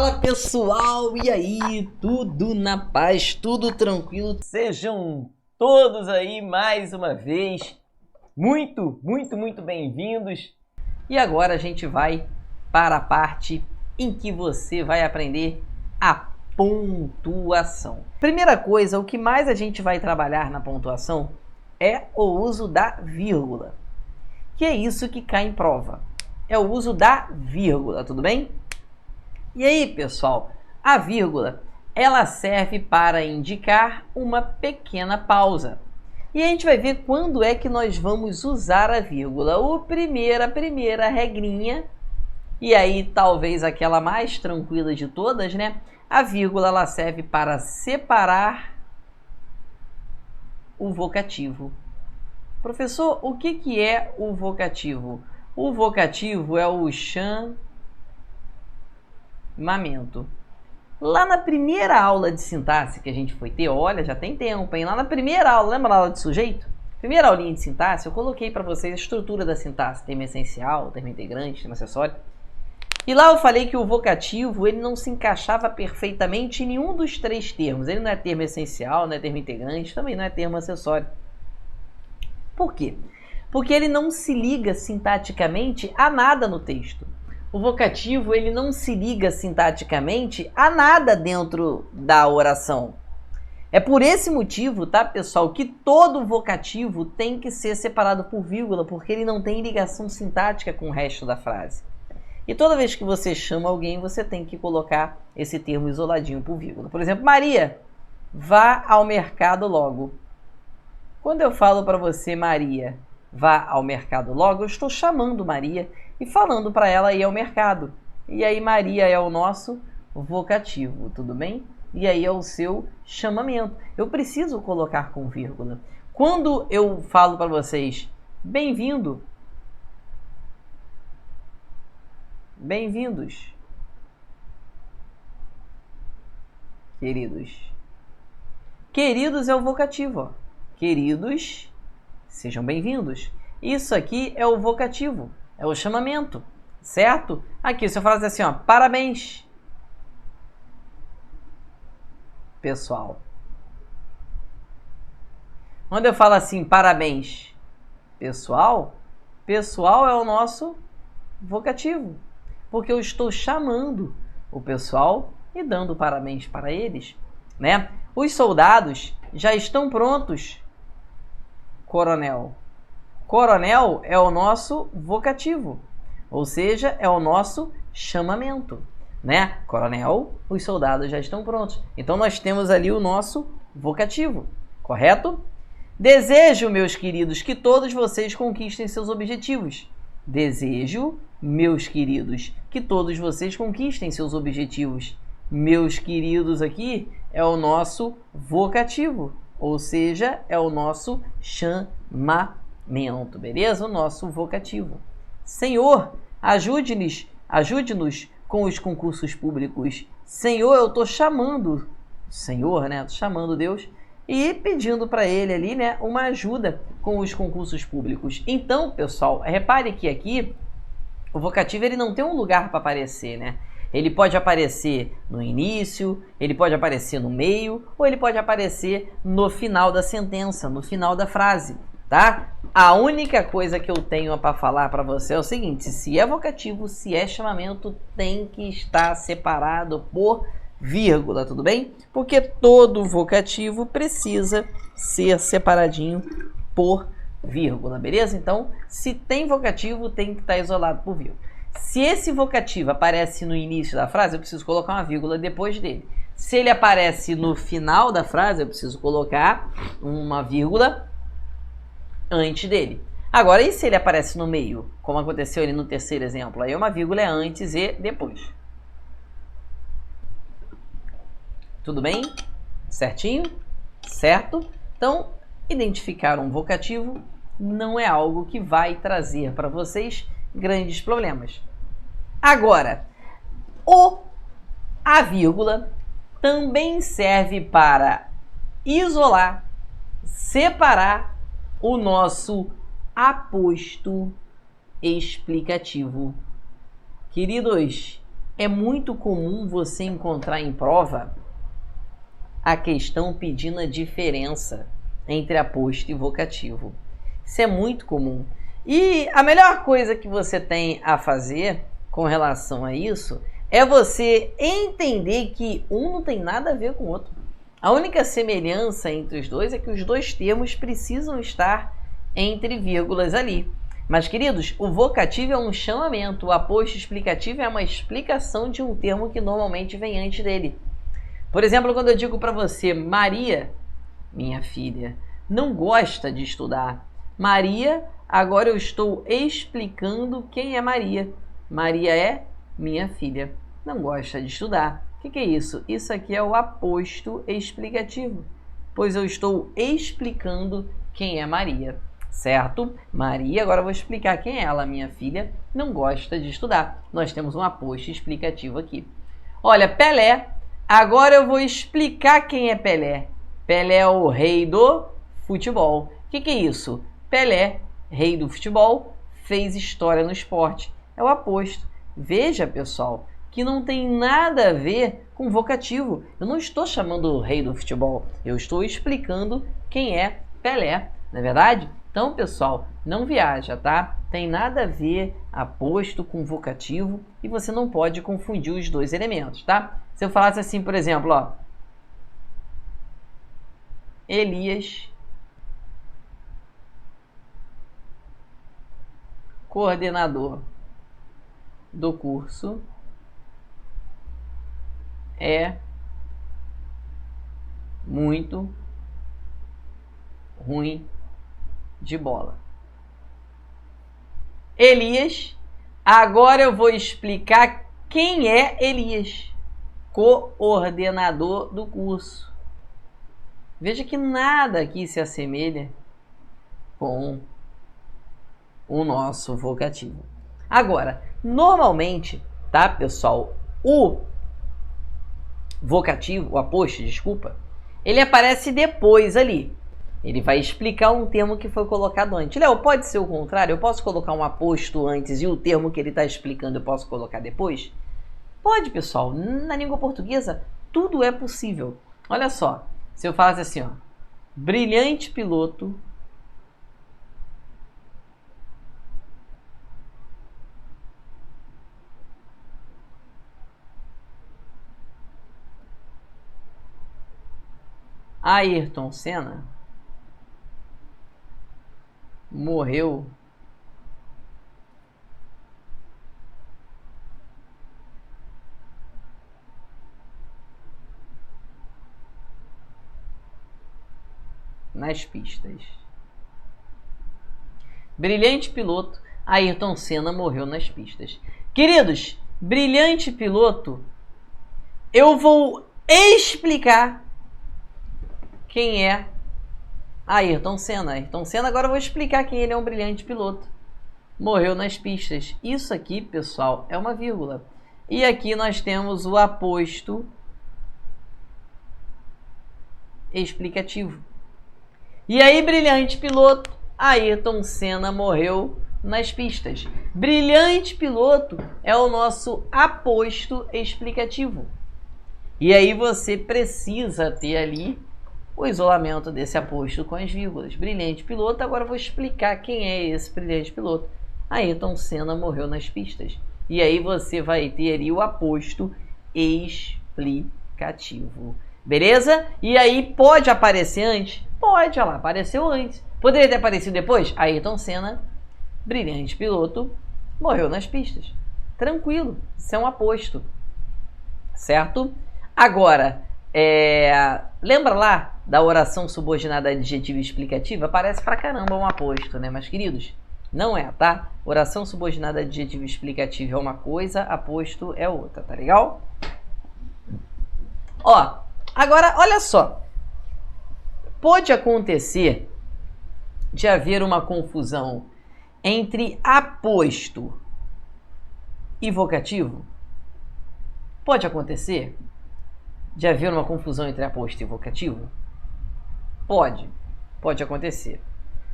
Fala pessoal, e aí? Tudo na paz, tudo tranquilo? Sejam todos aí mais uma vez muito bem-vindos. E agora a gente vai para a parte em que você vai aprender a pontuação. Primeira coisa, o que mais a gente vai trabalhar na pontuação é o uso da vírgula, que é isso que cai em prova. É o uso da vírgula, tudo bem? E aí, pessoal, a vírgula, ela serve para indicar uma pequena pausa. E a gente vai ver quando é que nós vamos usar a vírgula. A primeira regrinha, e aí talvez aquela mais tranquila de todas, né? A vírgula, ela serve para separar o vocativo. Professor, o que é o vocativo? O vocativo é o chamamento. Lá na primeira aula de sintaxe que a gente foi ter, olha, já tem tempo, hein? Lá na primeira aula, lembra da aula de sujeito? Primeira aulinha de sintaxe, eu coloquei para vocês a estrutura da sintaxe, termo essencial, termo integrante, termo acessório. E lá eu falei que o vocativo, ele não se encaixava perfeitamente em nenhum dos três termos. Ele não é termo essencial, não é termo integrante, também não é termo acessório. Por quê? Porque ele não se liga sintaticamente a nada no texto. O vocativo, ele não se liga sintaticamente a nada dentro da oração. É por esse motivo, tá, pessoal, que todo vocativo tem que ser separado por vírgula, porque ele não tem ligação sintática com o resto da frase. E toda vez que você chama alguém, você tem que colocar esse termo isoladinho por vírgula. Por exemplo, Maria, vá ao mercado logo. Quando eu falo para você, Maria, vá ao mercado logo, eu estou chamando Maria e falando para ela ir ao mercado. E aí Maria é o nosso vocativo, tudo bem? E aí é o seu chamamento. Eu preciso colocar com vírgula. Quando eu falo para vocês, bem-vindo, bem-vindos, queridos. Queridos é o vocativo, ó. Queridos, sejam bem-vindos. Isso aqui é o vocativo, é o chamamento, certo? Aqui, se eu falasse assim, ó, parabéns, pessoal. Quando eu falo assim, parabéns, pessoal, pessoal é o nosso vocativo, porque eu estou chamando o pessoal e dando parabéns para eles, né? Os soldados já estão prontos, coronel. Coronel é o nosso vocativo, ou seja, é o nosso chamamento, né? Coronel, os soldados já estão prontos. Então nós temos ali o nosso vocativo, correto? Desejo, meus queridos, que todos vocês conquistem seus objetivos. Desejo, meus queridos, que todos vocês conquistem seus objetivos. Meus queridos aqui é o nosso vocativo, ou seja, é o nosso chamamento, beleza? O nosso vocativo. Senhor, ajude-nos com os concursos públicos. Senhor, eu estou chamando, Senhor, né? Estou chamando Deus e pedindo para ele ali, né, uma ajuda com os concursos públicos. Então, pessoal, repare que aqui o vocativo, ele não tem um lugar para aparecer, né? Ele pode aparecer no início, ele pode aparecer no meio, ou ele pode aparecer no final da sentença, no final da frase, tá? A única coisa que eu tenho para falar para você é o seguinte: se é vocativo, se é chamamento, tem que estar separado por vírgula, tudo bem? Porque todo vocativo precisa ser separadinho por vírgula, beleza? Então, se tem vocativo, tem que estar isolado por vírgula. Se esse vocativo aparece no início da frase, eu preciso colocar uma vírgula depois dele. Se ele aparece no final da frase, eu preciso colocar uma vírgula antes dele. Agora, e se ele aparece no meio, como aconteceu ali no terceiro exemplo? Aí uma vírgula é antes e depois. Tudo bem? Certinho? Certo? Então, identificar um vocativo não é algo que vai trazer para vocês grandes problemas. Agora, a vírgula também serve para isolar, separar o nosso aposto explicativo. Queridos, É muito comum você encontrar em prova a questão pedindo a diferença entre aposto e vocativo. Isso é muito comum. E a melhor coisa que você tem a fazer com relação a isso é você entender que um não tem nada a ver com o outro. A única semelhança entre os dois é que os dois termos precisam estar entre vírgulas ali. Mas, queridos, o vocativo é um chamamento, o aposto explicativo é uma explicação de um termo que normalmente vem antes dele. Por exemplo, quando eu digo para você, Maria, minha filha, não gosta de estudar. Maria, agora eu estou explicando quem é Maria. Maria é minha filha, não gosta de estudar. O que é isso? Isso aqui é o aposto explicativo, pois eu estou explicando quem é Maria, certo? Maria, agora eu vou explicar quem é ela. Minha filha não gosta de estudar. Nós temos um aposto explicativo aqui. Olha, Pelé, agora eu vou explicar quem é Pelé. Pelé é o rei do futebol. O que é isso? Pelé, rei do futebol, fez história no esporte. É o aposto. Veja, pessoal, que não tem nada a ver com vocativo. Eu não estou chamando o rei do futebol. Eu estou explicando quem é Pelé, não é verdade? Então, pessoal, não viaja, tá? Tem nada a ver aposto com vocativo e você não pode confundir os dois elementos, tá? Se eu falasse assim, por exemplo, ó, Elias, coordenador do curso, é muito ruim de bola. Elias, agora eu vou explicar quem é Elias, coordenador do curso. Veja que nada aqui se assemelha com o nosso vocativo. Agora, normalmente, tá, pessoal, o vocativo, o aposto, desculpa, ele aparece depois ali. Ele vai explicar um termo que foi colocado antes. Léo, pode ser o contrário? Eu posso colocar um aposto antes e o termo que ele está explicando eu posso colocar depois? Pode, pessoal. Na língua portuguesa, tudo é possível. Olha só, se eu falasse assim, ó, brilhante piloto Ayrton Senna morreu nas pistas. Brilhante piloto, Ayrton Senna morreu nas pistas. Queridos, brilhante piloto, eu vou explicar quem é Ayrton Senna. Ayrton Senna, agora eu vou explicar quem ele é, um brilhante piloto. Morreu nas pistas. Isso aqui, pessoal, é uma vírgula. E aqui nós temos o aposto explicativo. E aí, brilhante piloto, Ayrton Senna morreu nas pistas. Brilhante piloto é o nosso aposto explicativo. E aí você precisa ter ali o isolamento desse aposto com as vírgulas. Brilhante piloto, agora eu vou explicar quem é esse brilhante piloto. Ayrton Senna morreu nas pistas. E aí você vai ter ali o aposto explicativo. Beleza? E aí pode aparecer antes? Pode, olha lá, apareceu antes. Poderia ter aparecido depois? Ayrton Senna, brilhante piloto, morreu nas pistas. Tranquilo, isso é um aposto. Certo? Agora, lembra lá da oração subordinada adjetiva explicativa? Parece pra caramba um aposto, né? Mas, queridos, não é, tá? Oração subordinada adjetiva explicativa é uma coisa, aposto é outra, tá legal? Ó, agora, olha só. Pode acontecer de haver uma confusão entre aposto e vocativo? Pode acontecer de haver uma confusão entre aposto e vocativo? Pode acontecer.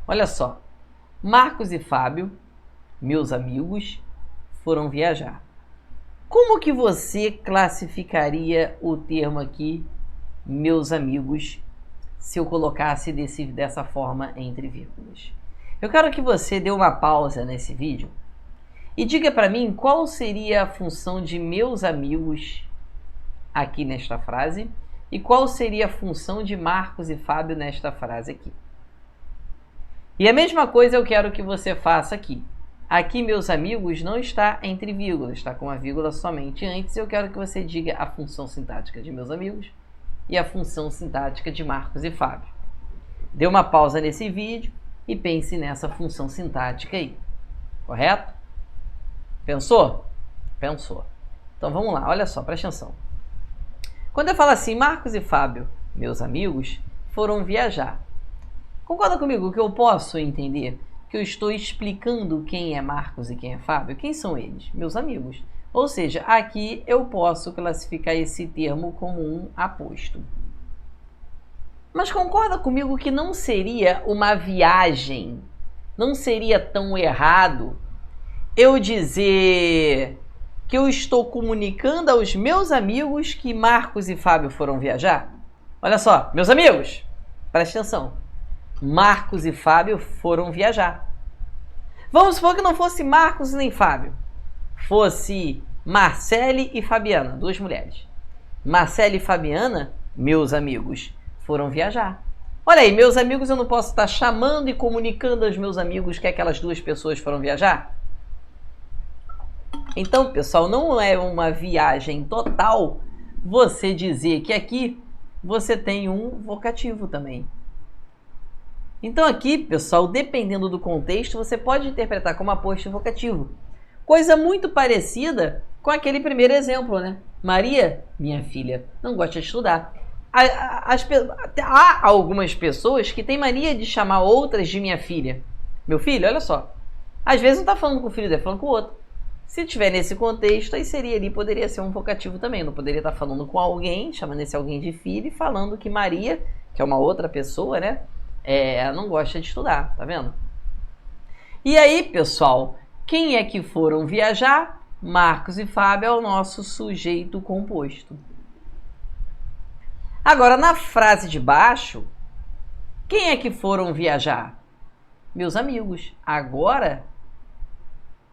Olha só, Marcos e Fábio, meus amigos, foram viajar. Como que você classificaria o termo aqui, meus amigos, se eu colocasse dessa forma entre vírgulas? Eu quero que você dê uma pausa nesse vídeo e diga para mim qual seria a função de meus amigos aqui nesta frase e qual seria a função de Marcos e Fábio nesta frase aqui. E a mesma coisa eu quero que você faça aqui. Aqui, meus amigos, não está entre vírgulas, está com a vírgula somente antes. Eu quero que você diga a função sintática de meus amigos e a função sintática de Marcos e Fábio. Dê uma pausa nesse vídeo e pense nessa função sintática aí. Correto? Pensou? Pensou. Então vamos lá, olha só, presta atenção. Quando eu falo assim, Marcos e Fábio, meus amigos, foram viajar. Concorda comigo que eu posso entender que eu estou explicando quem é Marcos e quem é Fábio? Quem são eles? Meus amigos. Ou seja, aqui eu posso classificar esse termo como um aposto. Mas concorda comigo que não seria uma viagem, não seria tão errado eu dizer que eu estou comunicando aos meus amigos que Marcos e Fábio foram viajar? Olha só, meus amigos, presta atenção. Marcos e Fábio foram viajar. Vamos supor que não fosse Marcos nem Fábio. Fosse Marcele e Fabiana, duas mulheres. Marcele e Fabiana, meus amigos, foram viajar. Olha aí, meus amigos, eu não posso estar chamando e comunicando aos meus amigos que aquelas duas pessoas foram viajar? Então, pessoal, não é uma viagem total você dizer que aqui você tem um vocativo também. Então aqui, pessoal, dependendo do contexto, você pode interpretar como aposto vocativo. Coisa muito parecida com aquele primeiro exemplo, né? Maria, minha filha, não gosta de estudar. Há algumas pessoas que têm mania de chamar outras de minha filha. Meu filho, olha só. Às vezes não está falando com o filho, está falando com o outro. Se tiver nesse contexto, aí poderia ser um vocativo também. Não poderia estar falando com alguém, chamando esse alguém de filho e falando que Maria, que é uma outra pessoa, né? Não gosta de estudar, tá vendo? E aí, pessoal, quem é que foram viajar? Marcos e Fábio é o nosso sujeito composto. Agora, na frase de baixo, quem é que foram viajar? Meus amigos. Agora,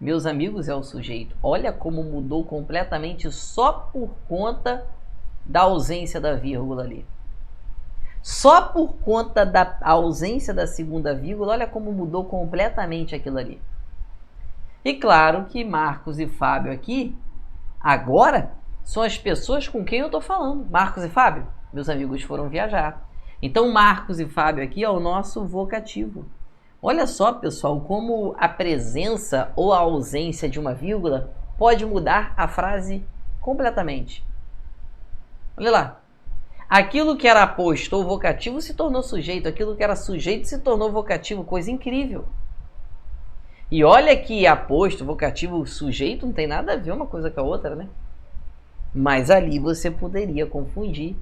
meus amigos é o sujeito. Olha como mudou completamente só por conta da ausência da vírgula ali. Só por conta da ausência da segunda vírgula, olha como mudou completamente aquilo ali. E claro que Marcos e Fábio aqui, agora, são as pessoas com quem eu estou falando. Marcos e Fábio, meus amigos foram viajar. Então, Marcos e Fábio aqui é o nosso vocativo. Olha só, pessoal, como a presença ou a ausência de uma vírgula pode mudar a frase completamente. Olha lá. Aquilo que era aposto ou vocativo se tornou sujeito. Aquilo que era sujeito se tornou vocativo. Coisa incrível. E olha que aposto, vocativo, sujeito não tem nada a ver uma coisa com a outra, né? Mas ali você poderia confundir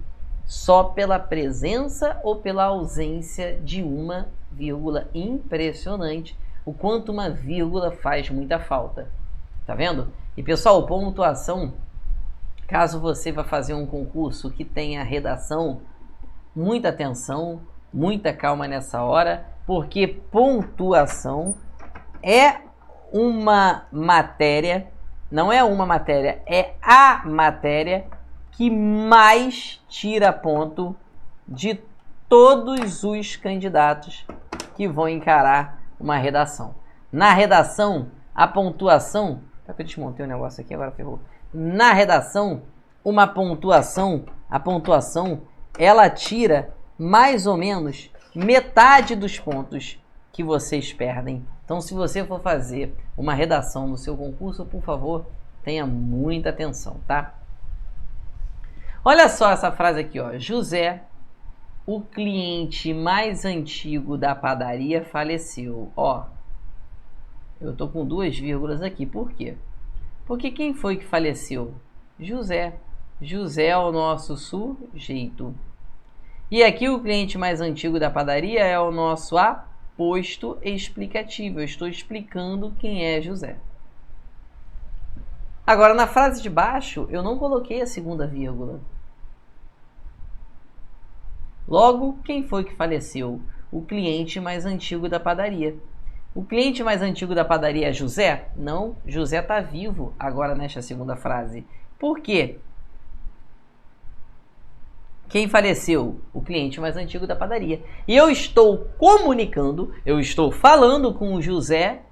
só pela presença ou pela ausência de uma vírgula. Impressionante o quanto uma vírgula faz muita falta. Tá vendo? E pessoal, pontuação... Caso você vá fazer um concurso que tenha redação, muita atenção, muita calma nessa hora, porque pontuação é uma matéria, não é uma matéria, é a matéria que mais tira ponto de todos os candidatos que vão encarar uma redação. Na redação, a pontuação... Será que eu desmontei o negócio aqui? Agora ferrou. Na redação, a pontuação, ela tira mais ou menos metade dos pontos que vocês perdem. Então, se você for fazer uma redação no seu concurso, por favor, tenha muita atenção, tá? Olha só essa frase aqui, ó. José, o cliente mais antigo da padaria, faleceu. Ó, eu tô com duas vírgulas aqui. Por quê? Porque quem foi que faleceu? José. José é o nosso sujeito. E aqui o cliente mais antigo da padaria é o nosso aposto explicativo. Eu estou explicando quem é José. Agora, na frase de baixo, eu não coloquei a segunda vírgula. Logo, quem foi que faleceu? O cliente mais antigo da padaria. O cliente mais antigo da padaria é José? Não, José está vivo agora nesta segunda frase. Por quê? Quem faleceu? O cliente mais antigo da padaria. E eu estou comunicando, eu estou falando com o José,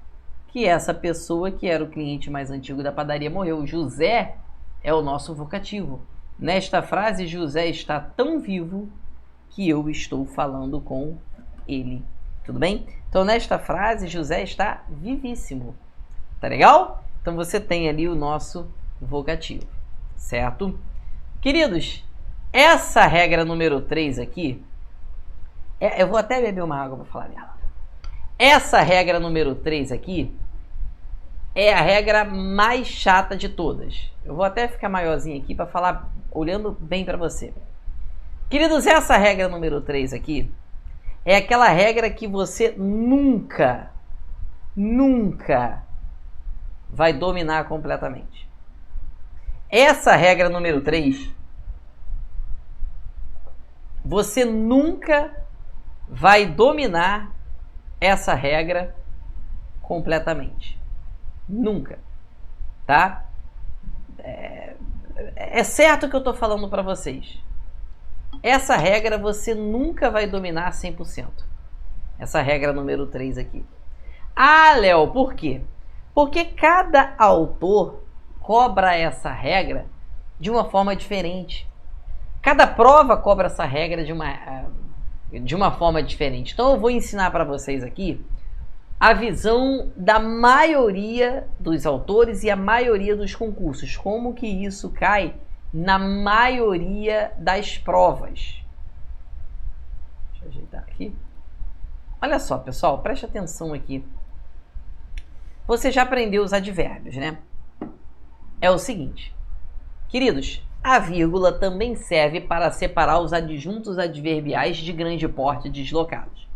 que essa pessoa que era o cliente mais antigo da padaria morreu. José é o nosso vocativo. Nesta frase, José está tão vivo que eu estou falando com ele. Tudo bem? Então, nesta frase, José está vivíssimo. Tá legal? Então, você tem ali o nosso vocativo. Certo? Queridos, essa regra número 3 aqui, eu vou até beber uma água para falar dela. Essa regra número 3 aqui é a regra mais chata de todas. Eu vou até ficar maiorzinho aqui para falar olhando bem para você. Queridos, essa regra número 3 aqui é aquela regra que você nunca vai dominar completamente. Essa regra número 3, você nunca vai dominar essa regra completamente. Nunca. Tá? É certo que eu estou falando para vocês. Essa regra você nunca vai dominar 100%. Essa regra número 3 aqui. Ah, Léo, por quê? Porque cada autor cobra essa regra de uma forma diferente. Cada prova cobra essa regra de uma forma diferente. Então eu vou ensinar para vocês aqui a visão da maioria dos autores e a maioria dos concursos. Como que isso cai na maioria das provas. Deixa eu ajeitar aqui. Olha só, pessoal, preste atenção aqui. Você já aprendeu os advérbios, né? É o seguinte, queridos, a vírgula também serve para separar os adjuntos adverbiais de grande porte deslocados.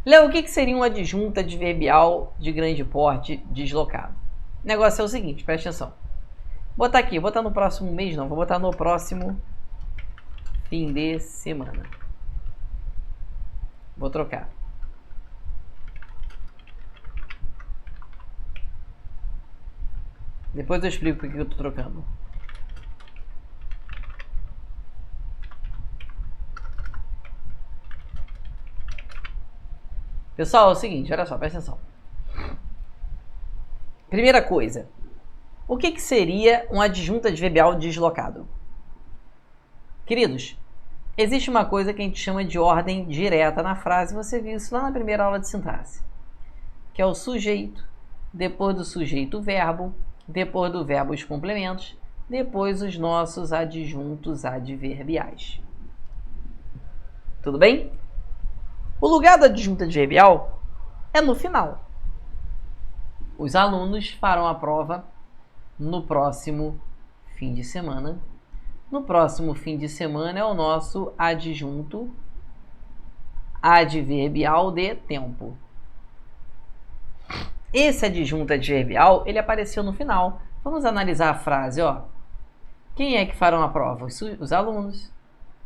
Léo, o que seria um adjunto adverbial de grande porte deslocado? O negócio é o seguinte, preste atenção. Vou botar aqui, vou botar no próximo mês, não, vou botar no próximo fim de semana. Vou trocar. Depois eu explico por que eu estou trocando. Pessoal, é o seguinte, olha só, presta atenção. Primeira coisa, o que seria um adjunto adverbial deslocado? Queridos, existe uma coisa que a gente chama de ordem direta na frase, você viu isso lá na primeira aula de sintaxe, que é o sujeito, depois do sujeito o verbo, depois do verbo os complementos, depois os nossos adjuntos adverbiais. Tudo bem? O lugar do adjunto adverbial é no final. Os alunos farão a prova no próximo fim de semana. No próximo fim de semana é o nosso adjunto adverbial de tempo. Esse adjunto adverbial, ele apareceu no final. Vamos analisar a frase, ó. Quem é que farão a prova? Os alunos.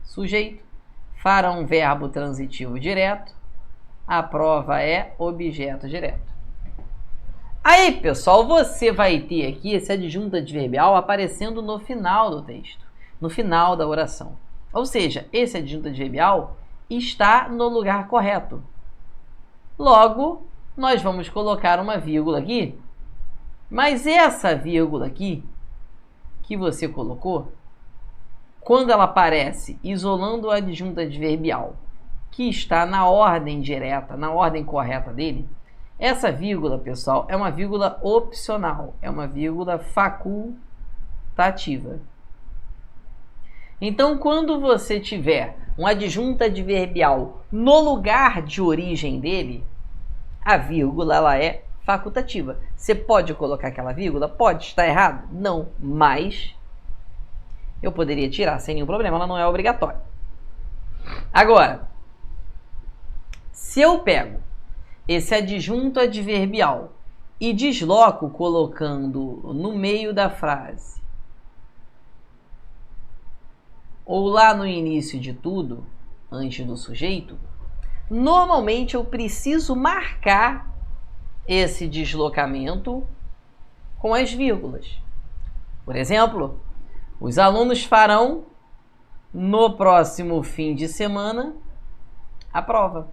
Sujeito. Farão verbo transitivo direto. A prova é objeto direto. Aí, pessoal, você vai ter aqui esse adjunto adverbial aparecendo no final do texto, no final da oração. Ou seja, esse adjunto adverbial está no lugar correto. Logo, nós vamos colocar uma vírgula aqui, mas essa vírgula aqui que você colocou, quando ela aparece isolando o adjunto adverbial, que está na ordem direta, na ordem correta dele, essa vírgula, pessoal, é uma vírgula opcional, é uma vírgula facultativa. Então, quando você tiver um adjunto adverbial no lugar de origem dele, a vírgula ela é facultativa. Você pode colocar aquela vírgula? Pode, está errado? Não, mas eu poderia tirar sem nenhum problema, ela não é obrigatória. Agora, se eu pego esse adjunto adverbial e desloco colocando no meio da frase ou lá no início de tudo, antes do sujeito, normalmente eu preciso marcar esse deslocamento com as vírgulas. Por exemplo, os alunos farão no próximo fim de semana a prova.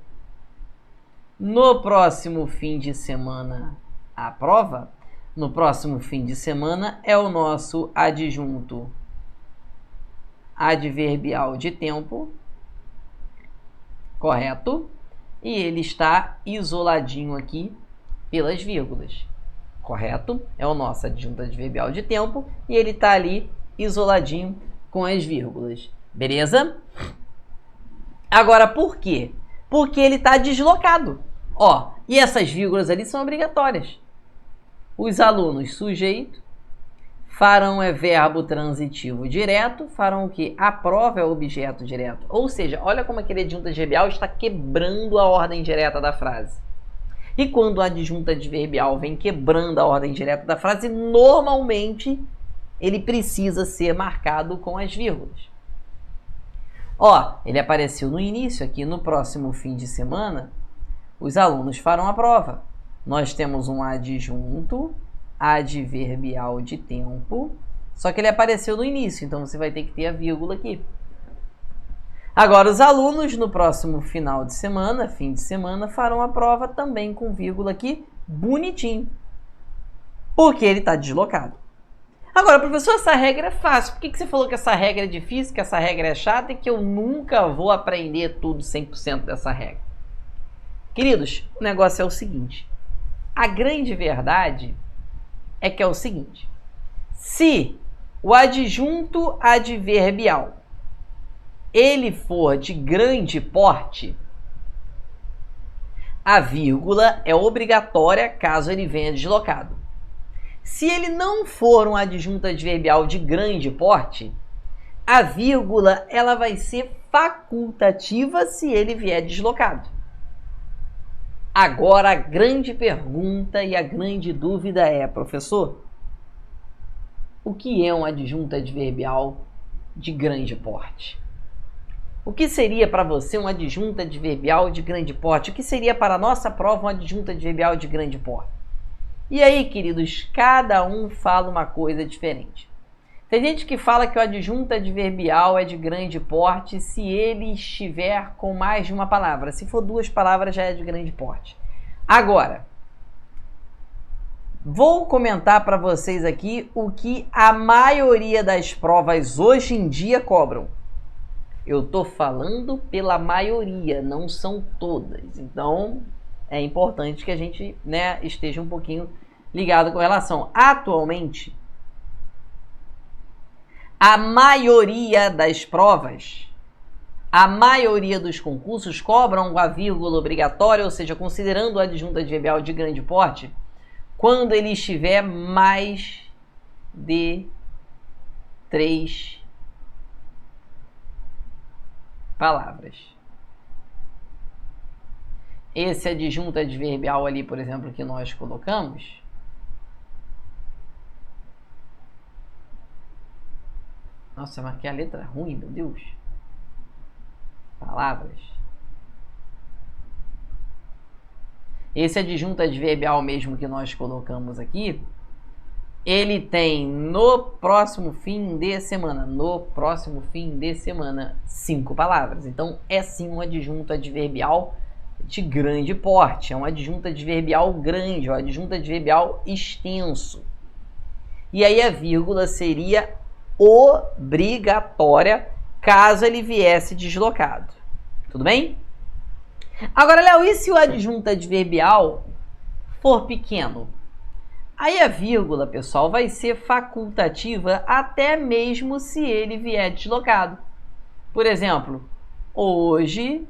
No próximo fim de semana a prova. No próximo fim de semana é o nosso adjunto adverbial de tempo, correto? E ele está isoladinho aqui pelas vírgulas, correto? É o nosso adjunto adverbial de tempo e ele está ali isoladinho com as vírgulas, beleza? Agora, por quê? Porque ele está deslocado. Ó, e essas vírgulas ali são obrigatórias. Os alunos, sujeito, farão é verbo transitivo direto, farão o quê? A prova é objeto direto. Ou seja, olha como aquele adjunto adverbial está quebrando a ordem direta da frase. E quando o adjunto adverbial vem quebrando a ordem direta da frase, normalmente ele precisa ser marcado com as vírgulas. Ó, ele apareceu no início aqui, no próximo fim de semana, os alunos farão a prova. Nós temos um adjunto adverbial de tempo, só que ele apareceu no início, então você vai ter que ter a vírgula aqui. Agora, os alunos no próximo final de semana, fim de semana, farão a prova também com vírgula aqui, bonitinho, porque ele está deslocado. Agora, professor, essa regra é fácil. Por que você falou que essa regra é difícil, que essa regra é chata e que eu nunca vou aprender tudo 100% dessa regra? Queridos, o negócio é o seguinte. A grande verdade é que é o seguinte. Se o adjunto adverbial ele for de grande porte, a vírgula é obrigatória caso ele venha deslocado. Se ele não for um adjunto adverbial de grande porte, a vírgula ela vai ser facultativa se ele vier deslocado. Agora, a grande pergunta e a grande dúvida é, professor, o que é um adjunto adverbial de grande porte? O que seria para você um adjunto adverbial de grande porte? O que seria para a nossa prova um adjunto adverbial de grande porte? E aí, queridos, cada um fala uma coisa diferente. Tem gente que fala que o adjunto adverbial é de grande porte se ele estiver com mais de uma palavra. Se for 2 palavras, já é de grande porte. Agora, vou comentar para vocês aqui o que a maioria das provas hoje em dia cobram. Eu estou falando pela maioria, não são todas. Então, é importante que a gente, esteja um pouquinho ligado com relação. Atualmente, a maioria das provas, a maioria dos concursos cobram a vírgula obrigatória, ou seja, considerando o adjunto adverbial de grande porte, quando ele estiver mais de 3 palavras. Esse adjunto adverbial ali, por exemplo, que nós colocamos, nossa, eu marquei a letra ruim, meu Deus. Palavras. Esse adjunto adverbial mesmo que nós colocamos aqui, ele tem no próximo fim de semana. No próximo fim de semana, 5 palavras. Então, é sim um adjunto adverbial de grande porte. É um adjunto adverbial grande, é um adjunto adverbial extenso. E aí a vírgula seria obrigatória caso ele viesse deslocado. Tudo bem? Agora, Léo, e se o adjunto adverbial for pequeno? Aí a vírgula, pessoal, vai ser facultativa até mesmo se ele vier deslocado. Por exemplo, hoje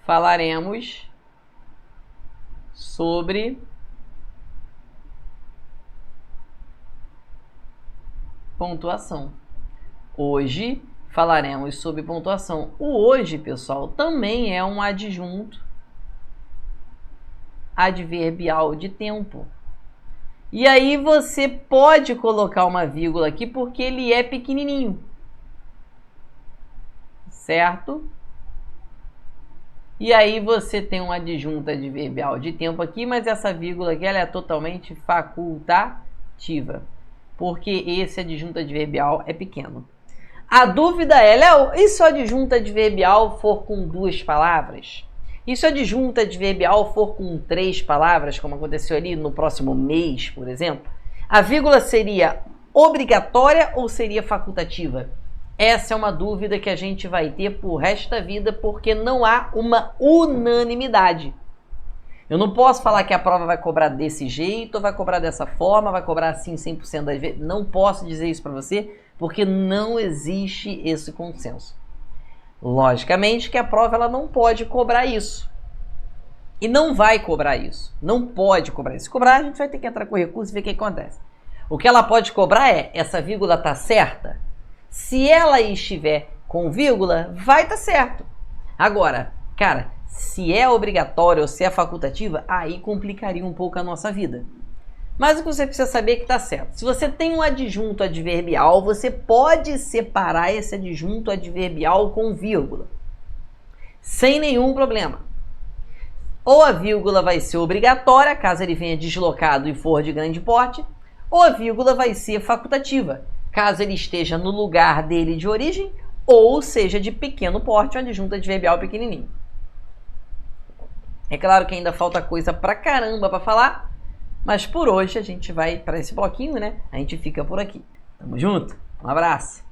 falaremos sobre pontuação. Hoje falaremos sobre pontuação. O hoje, pessoal, também é um adjunto adverbial de tempo. E aí você pode colocar uma vírgula aqui porque ele é pequenininho. Certo? E aí você tem um adjunto adverbial de tempo aqui, mas essa vírgula aqui ela é totalmente facultativa, porque esse adjunto adverbial é pequeno. A dúvida é, Léo, e se o adjunto adverbial for com 2 palavras? E se o adjunto adverbial for com 3 palavras, como aconteceu ali no próximo mês, por exemplo? A vírgula seria obrigatória ou seria facultativa? Essa é uma dúvida que a gente vai ter por resto da vida, porque não há uma unanimidade. Eu não posso falar que a prova vai cobrar desse jeito, ou vai cobrar dessa forma, vai cobrar assim 100% das vezes. Não posso dizer isso para você, porque não existe esse consenso. Logicamente que a prova ela não pode cobrar isso. E não vai cobrar isso. Não pode cobrar isso. Se cobrar, a gente vai ter que entrar com recurso e ver o que acontece. O que ela pode cobrar é, essa vírgula está certa? Se ela estiver com vírgula, vai estar certo. Agora, cara, se é obrigatório ou se é facultativa, aí complicaria um pouco a nossa vida. Mas o que você precisa saber é que está certo. Se você tem um adjunto adverbial, você pode separar esse adjunto adverbial com vírgula, sem nenhum problema. Ou a vírgula vai ser obrigatória, caso ele venha deslocado e for de grande porte, ou a vírgula vai ser facultativa, caso ele esteja no lugar dele de origem, ou seja de pequeno porte, um adjunto adverbial pequenininho. É claro que ainda falta coisa pra caramba para falar, mas por hoje a gente vai para esse bloquinho, né? A gente fica por aqui. Tamo junto, um abraço!